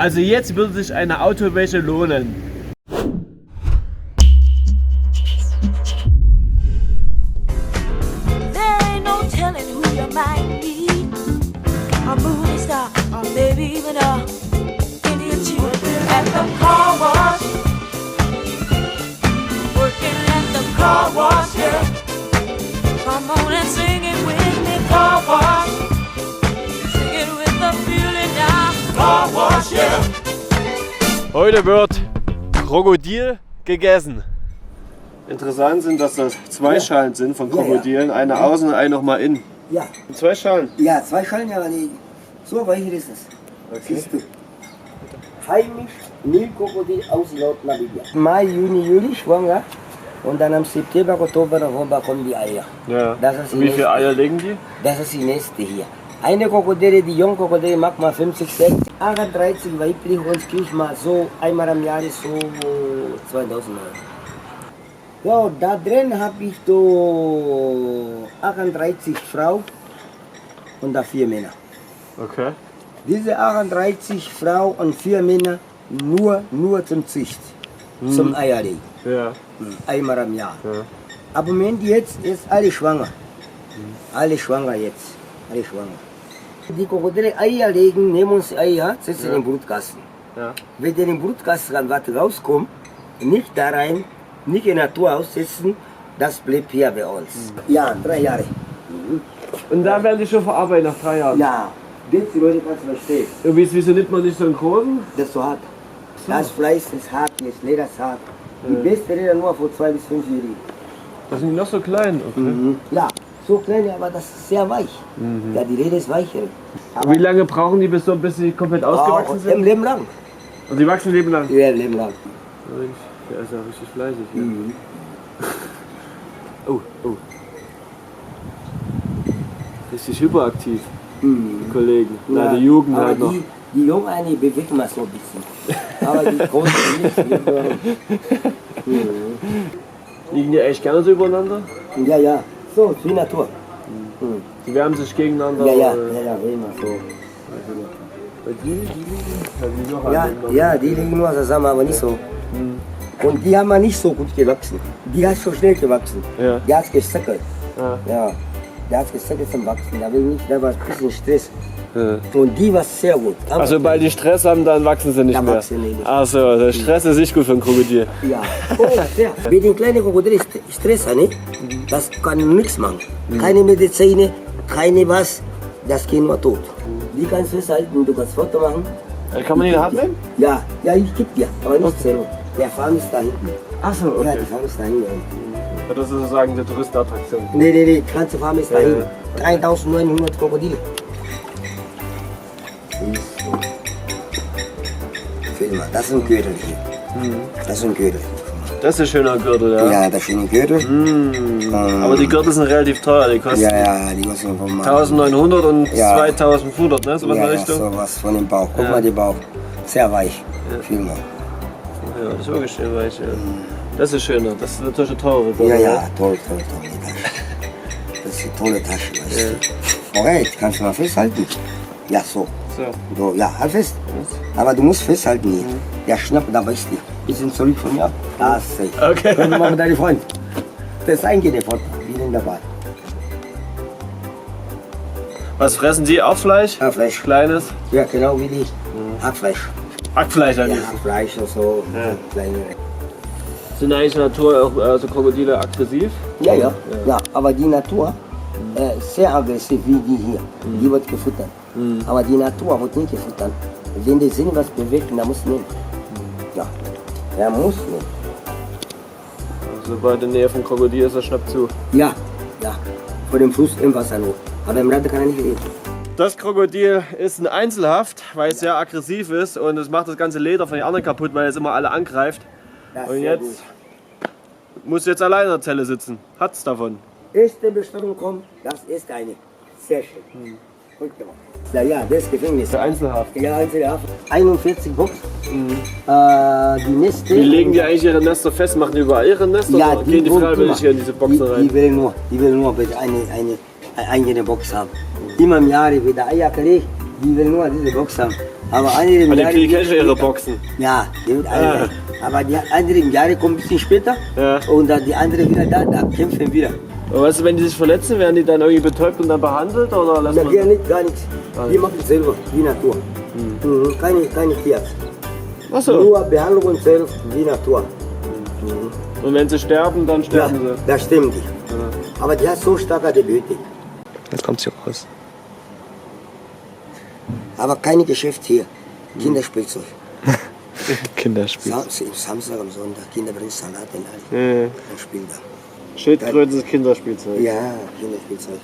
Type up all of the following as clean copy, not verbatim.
Also jetzt würde sich eine Autowäsche lohnen. Heute wird Krokodil gegessen. Interessant sind, dass das zwei Schalen sind von Krokodilen. Eine außen und eine nochmal innen. Ja. Zwei Schalen? Ja, zwei Schalen, aber so weich ist es. Okay. Siehst du. Heimisch Nilkrokodil aus Nordnamibia. Mai, Juni, Juli schwanger und dann am September, Oktober, November kommen die Eier. Ja. Das ist Und wie viele Eier legen die? Das ist die nächste hier. Eine Krokodile, die junge Krokodile, macht mal 50, 60, 38 weiblich und kriegt mal so einmal am Jahr so 2000 Euro. Ja, da drin habe ich so 38 Frauen und da 4 Männer. Okay. Diese 38 Frauen und 4 Männer nur zum Zücht, zum Eierlegen. Ja. Einmal am Jahr. Ja. Aber im Moment jetzt ist alle schwanger. Alle schwanger jetzt. Alle schwanger. Die Krokodile Eier legen, nehmen uns Eier, setzen in den Brutkasten. Ja. Wenn die in den Brutkasten dann was rauskommt, nicht da rein, nicht in der Natur aussetzen, das bleibt hier bei uns. Ja, 3 Jahre. Und da werden die schon verarbeitet nach 3 Jahren? Ja, die Leute kannst du verstehen. Und wieso nimmt man nicht so einen großen? Das ist so hart. Das Fleisch ist hart, das Leder ist hart. Die beste Leder nur vor 2 bis 5 Jahren. Das sind die noch so klein? Okay. Ja, so klein, aber das ist sehr weich. Ja, die Leder ist weicher. Und wie lange brauchen die bis sie komplett ausgewachsen sind? Im Leben lang. Und die wachsen Leben lang? Ja, im Leben lang. Der ist ja richtig fleißig. Ja. Oh. Richtig hyperaktiv, die Kollegen. Ja, die Jugend aber halt noch. Die Jungen eine bewegen wir so ein bisschen. Aber die Großen nicht. Liegen die echt gerne so übereinander? Ja. So, wie Natur. Die wärmen sich gegeneinander? Ja, immer so. Bei die liegen? Ja, die liegen nur zusammen, aber nicht so. Und die haben ja nicht so gut gewachsen. Die hat so schnell gewachsen. Ja. Die hat gestackelt. Ja. Die hat gestackelt zum Wachsen. Da war ein bisschen Stress. Ja. Und die war sehr gut. Also sobald die Stress haben, dann wachsen sie nicht Dann mehr? wachsen die nicht. Achso, der Stress ist nicht gut für ein Krokodil. Ja, oh, sehr. Wenn ein kleiner Krokodil Stress hat, das kann nichts machen. Keine Medizin, keine was, das geht nur tot. Die kannst du festhalten, du kannst Foto machen. Kann man die in die Hand nehmen? Ja, ich gebe dir, aber nicht selber. Der Farm ist da hinten. Achso, okay. Ja, die Farm ist da hinten. Das ist sozusagen die Touristenattraktion. Nee, die ganze Farm ist da hinten. 3900 Krokodile. Film mal, das ist ein Gürtel hier. Das ist ein Gürtel. Das ist ein schöner Gürtel, ja. Ja, das ist ein Gürtel. Aber die Gürtel sind relativ teuer, die kosten Ja, die kosten 1900 und Ja. 2500, ne? So was in der Richtung. sowas von dem Bauch. Guck mal, den Bauch. Sehr weich. Film mal. Ja, das ist wirklich schön weich, ja. Das ist schöner, das ist natürlich eine teure Gürtel. Ja, toll, die Tasche. Das ist eine tolle Tasche, weißt du. Okay, kannst du mal festhalten. Ja, so. So, ja, halt fest. Aber du musst festhalten hier. Der Schnapp, da weißt du. Die sind zurück von mir. Das ist Okay. Komm mal mit deinem Freund. Das ist eingeht von ihnen dabei. Was fressen die? Auch Fleisch? Ja, Fleisch. Kleines? Ja, genau wie die. Hackfleisch. Hackfleisch Ja, eigentlich. Hackfleisch und so. Ja. Kleine. Sind eigentlich in der Natur auch so Krokodile aggressiv? Ja, aber die Natur ist sehr aggressiv wie die hier. Die wird gefuttert. Aber die Natur wird nicht gefuttert. Wenn die Sinn was bewegt, dann muss nehmen. Ja, er muss nehmen. Sobald in der Nähe vom Krokodil ist, er schnappt zu. Ja. Vor dem Fuß im Wasser nur. Aber im Land kann er nicht reden. Das Krokodil ist in Einzelhaft, weil es sehr aggressiv ist und es macht das ganze Leder von den anderen kaputt, weil es immer alle angreift. Das ist Und sehr jetzt muss jetzt alleine in der Zelle sitzen. Hat's davon. Erste Bestattung kommt, das ist eine. Sehr schön. Gut gemacht. Ja, das ist Gefängnis. Für Einzelhaft. Ja, Einzelhaft. 41 Box. Die Neste. Wie legen die eigentlich ihre Nester fest? Machen die überall ihre Nester Ja, oder gehen die wohnen freiwillig immer. hier in diese Boxen rein? Die will nur bitte eine eigene Box haben. Immer im Jahr wieder Eier gelegt, die will nur diese Box haben. Aber andere Und die kriegen ihre Boxen. Ja, die wird alle. Aber die anderen Jahre kommen ein bisschen später. Ja. Und dann die anderen wieder da kämpfen wieder. Und weißt du, wenn die sich verletzen, werden die dann irgendwie betäubt und dann behandelt? Oder lassen Ja, gar nichts. Die machen selber, die Natur. Keine Tierarzt. Ach so. Nur Behandlung selbst, wie Natur. Und wenn sie sterben, dann sterben sie. Da stimmt die. Aber die hat so starke Antibiotik. Jetzt kommt sie raus. Aber kein Geschäft hier. Kinderspielzeug. Kinderspiel. Samstag am Sonntag, Kinder bringen Salat und alles. Und spielen da. Schildkröten Kinderspielzeug. Ja, Kinderspielzeug.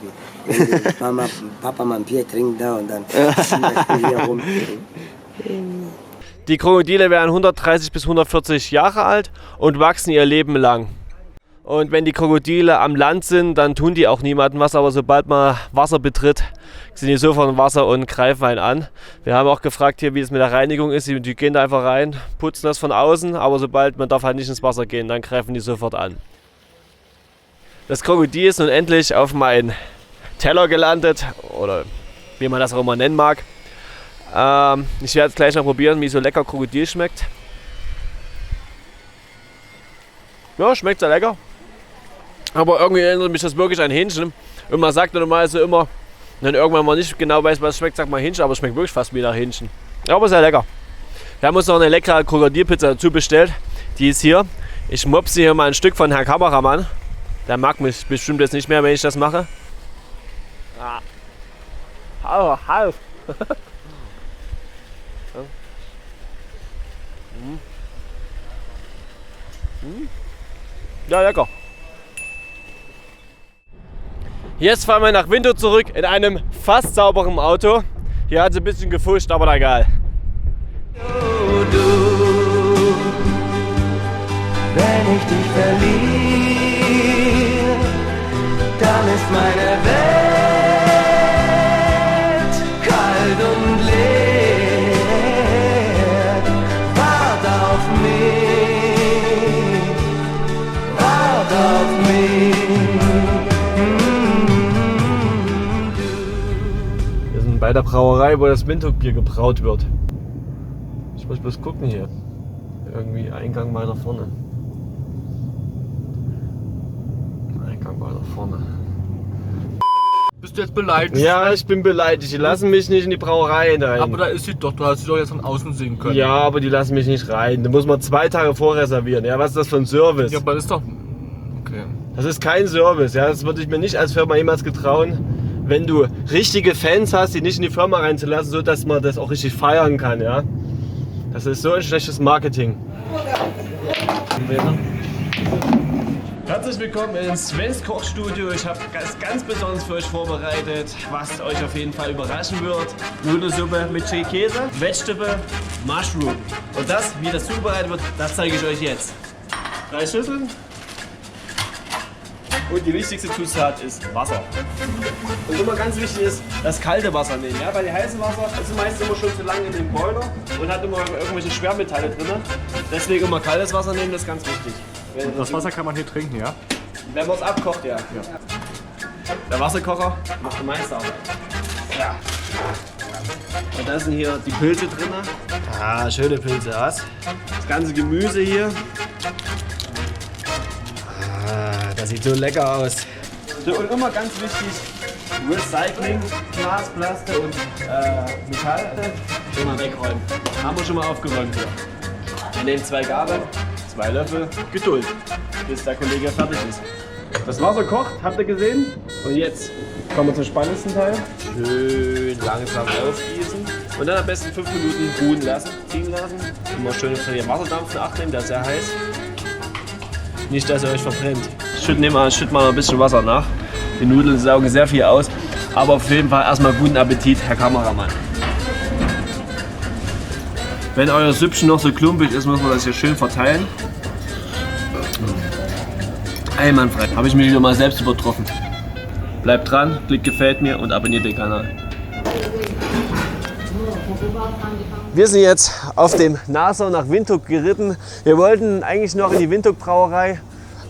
Mama, Papa mal ein Bier trinken da und dann Kinder spielen hier rum. Die Krokodile werden 130 bis 140 Jahre alt und wachsen ihr Leben lang. Und wenn die Krokodile am Land sind, dann tun die auch niemandem was, aber sobald man Wasser betritt, sind die sofort im Wasser und greifen einen an. Wir haben auch gefragt hier, wie es mit der Reinigung ist. Die gehen da einfach rein, putzen das von außen, aber sobald man darf halt nicht ins Wasser gehen, dann greifen die sofort an. Das Krokodil ist nun endlich auf meinen Teller gelandet, oder wie man das auch immer nennen mag. Ich werde jetzt gleich noch probieren, wie so lecker Krokodil schmeckt. Ja, schmeckt sehr lecker. Aber irgendwie erinnert mich das wirklich an Hähnchen. Und man sagt normalerweise immer, wenn irgendwann mal nicht genau weiß, was es schmeckt, sagt man Hähnchen, aber es schmeckt wirklich fast wie nach Hähnchen. Ja, aber sehr lecker. Wir haben uns noch eine leckere Krokodilpizza dazu bestellt. Die ist hier. Ich mopse hier mal ein Stück von Herrn Kameramann. Der mag mich bestimmt jetzt nicht mehr, wenn ich das mache. Ah. Half. Ja, lecker. Jetzt fahren wir nach Windhoek zurück in einem fast sauberen Auto. Hier hat es ein bisschen gefuscht, aber egal. Wenn ich dich verliere, dann ist meine Welt kalt und leer. Wart auf mich, wart auf mich. Wir sind bei der Brauerei, wo das Windhoek-Bier gebraut wird. Ich muss bloß gucken hier. Irgendwie Eingang weiter vorne. Eingang weiter vorne. Bist du jetzt beleidigt? Ja, ich bin beleidigt. Die lassen mich nicht in die Brauerei rein. Aber da ist sie doch, du hast sie doch jetzt von außen sehen können. Ja, aber die lassen mich nicht rein. Da muss man 2 Tage vorreservieren. Ja, was ist das für ein Service? Ja, aber das ist doch... Okay. Das ist kein Service. Ja, das würde ich mir nicht als Firma jemals getrauen, wenn du richtige Fans hast, die nicht in die Firma reinzulassen, so dass man das auch richtig feiern kann. Ja, das ist so ein schlechtes Marketing. Herzlich willkommen ins Svens Kochstudio. Ich habe ganz besonders für euch vorbereitet, was euch auf jeden Fall überraschen wird. Nudelsuppe mit Käse, Vegetable, Mushroom. Und das, wie das zubereitet wird, das zeige ich euch jetzt. 3 Schüsseln. Und die wichtigste Zutat ist Wasser. Und immer ganz wichtig ist, das kalte Wasser nehmen. Ja? Weil die heiße Wasser ist meistens immer schon zu lange in dem Boiler und hat immer irgendwelche Schwermetalle drin. Deswegen immer kaltes Wasser nehmen, das ist ganz wichtig. Das Wasser kann man hier trinken, ja? Wenn man es abkocht, ja. Der Wasserkocher macht die meiste Arbeit. Ja. Und da sind hier die Pilze drin. Ah, schöne Pilze, was? Das ganze Gemüse hier. Das sieht so lecker aus. So, und immer ganz wichtig, Recycling, Glas, Plastik und Metall schon mal wegräumen. Haben wir schon mal aufgeräumt hier. Wir nehmen 2 Gabeln, 2 Löffel, Geduld, bis der Kollege fertig ist. Das Wasser kocht, habt ihr gesehen? Und jetzt kommen wir zum spannendsten Teil. Schön langsam aufgießen und dann am besten 5 Minuten ruhen lassen, ziehen lassen. Immer schön für den Wasserdampf achten, der ist sehr heiß. Nicht, dass ihr euch verbrennt. Schütt mal ein bisschen Wasser nach. Die Nudeln saugen sehr viel aus. Aber auf jeden Fall erstmal guten Appetit, Herr Kameramann. Wenn euer Süppchen noch so klumpig ist, muss man das hier schön verteilen. Einwandfrei. Habe ich mich wieder mal selbst übertroffen. Bleibt dran, klickt gefällt mir und abonniert den Kanal. Wir sind jetzt auf dem Nassau nach Windhoek geritten. Wir wollten eigentlich noch in die Windhoek Brauerei,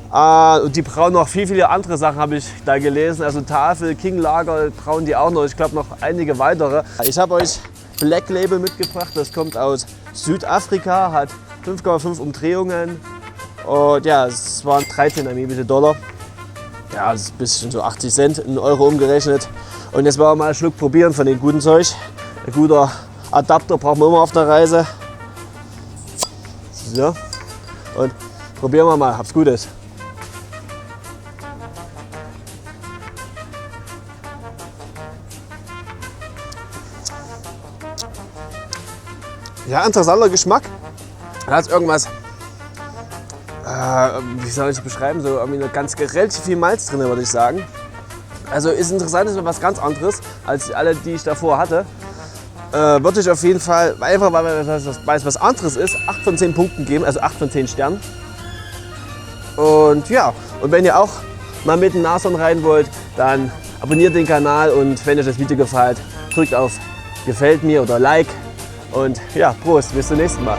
Und die brauen noch viele andere Sachen, habe ich da gelesen. Also Tafel, King Lager brauen die auch noch. Ich glaube noch einige weitere. Ich habe euch Black Label mitgebracht. Das kommt aus Südafrika, hat 5,5 Umdrehungen. Und ja, es waren 13 namibische Dollar. Ja, das ist ein bisschen so 80 Cent in Euro umgerechnet. Und jetzt wollen wir mal einen Schluck probieren von dem guten Zeug. Ein guter Adapter brauchen wir immer auf der Reise. So. Und probieren wir mal. Hab's Gutes. Ja, interessanter Geschmack. Da ist irgendwas, wie soll ich das beschreiben, so irgendwie relativ viel Malz drin, würde ich sagen. Also ist interessant, ist was ganz anderes als alle, die ich davor hatte. Würde ich auf jeden Fall, einfach weil es was anderes ist, 8 von 10 Punkten geben, also 8 von 10 Sternen. Und ja, und wenn ihr auch mal mit dem Nashorn rein wollt, dann abonniert den Kanal und wenn euch das Video gefällt, drückt auf Gefällt mir oder Like. Und ja, Prost, bis zum nächsten Mal.